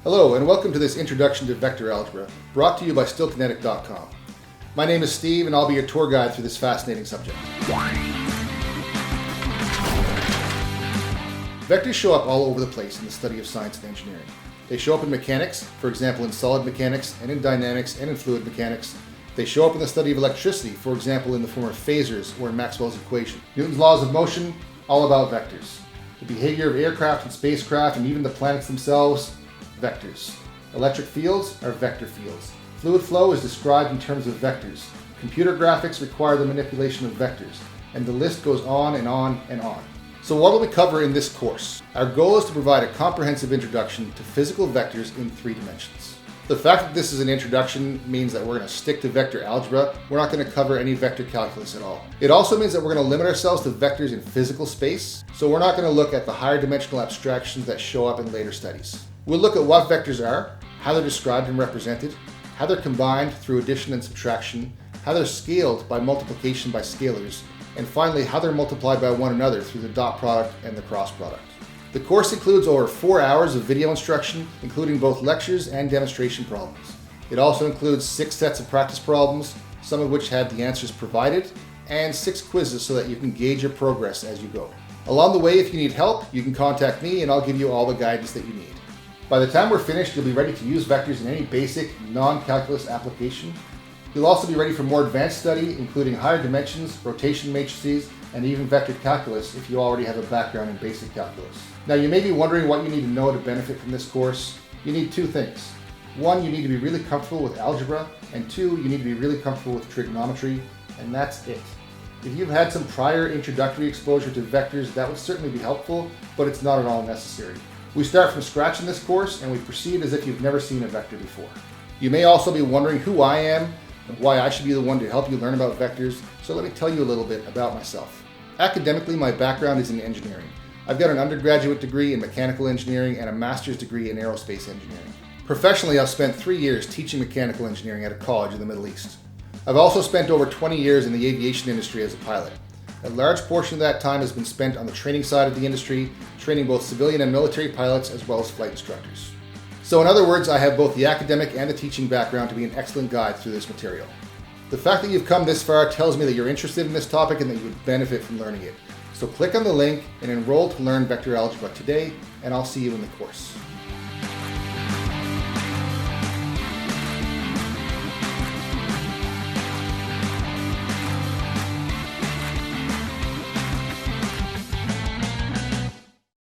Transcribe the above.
Hello and welcome to this introduction to Vector Algebra, brought to you by StillKinetic.com. My name is Steve and I'll be your tour guide through this fascinating subject. Vectors show up all over the place in the study of science and engineering. They show up in mechanics, for example in solid mechanics, and in dynamics and in fluid mechanics. They show up in the study of electricity, for example in the form of phasors or in Maxwell's equation. Newton's laws of motion, all about vectors. The behavior of aircraft and spacecraft and even the planets themselves, vectors. Electric fields are vector fields. Fluid flow is described in terms of vectors. Computer graphics require the manipulation of vectors. And the list goes on and on and on. So what will we cover in this course? Our goal is to provide a comprehensive introduction to physical vectors in 3 dimensions. The fact that this is an introduction means that we're going to stick to vector algebra. We're not going to cover any vector calculus at all. It also means that we're going to limit ourselves to vectors in physical space. So we're not going to look at the higher dimensional abstractions that show up in later studies. We'll look at what vectors are, how they're described and represented, how they're combined through addition and subtraction, how they're scaled by multiplication by scalars, and finally how they're multiplied by one another through the dot product and the cross product. The course includes over 4 hours of video instruction, including both lectures and demonstration problems. It also includes 6 sets of practice problems, some of which have the answers provided, and 6 quizzes so that you can gauge your progress as you go. Along the way, if you need help, you can contact me and I'll give you all the guidance that you need. By the time we're finished, you'll be ready to use vectors in any basic, non-calculus application. You'll also be ready for more advanced study, including higher dimensions, rotation matrices, and even vector calculus if you already have a background in basic calculus. Now you may be wondering what you need to know to benefit from this course. You need 2 things. 1, you need to be really comfortable with algebra, and 2, you need to be really comfortable with trigonometry, and that's it. If you've had some prior introductory exposure to vectors, that would certainly be helpful, but it's not at all necessary. We start from scratch in this course, and we proceed as if you've never seen a vector before. You may also be wondering who I am and why I should be the one to help you learn about vectors, so let me tell you a little bit about myself. Academically, my background is in engineering. I've got an undergraduate degree in mechanical engineering and a master's degree in aerospace engineering. Professionally, I've spent 3 years teaching mechanical engineering at a college in the Middle East. I've also spent over 20 years in the aviation industry as a pilot. A large portion of that time has been spent on the training side of the industry, training both civilian and military pilots as well as flight instructors. So in other words, I have both the academic and the teaching background to be an excellent guide through this material. The fact that you've come this far tells me that you're interested in this topic and that you would benefit from learning it. So click on the link and enroll to learn vector algebra today, and I'll see you in the course.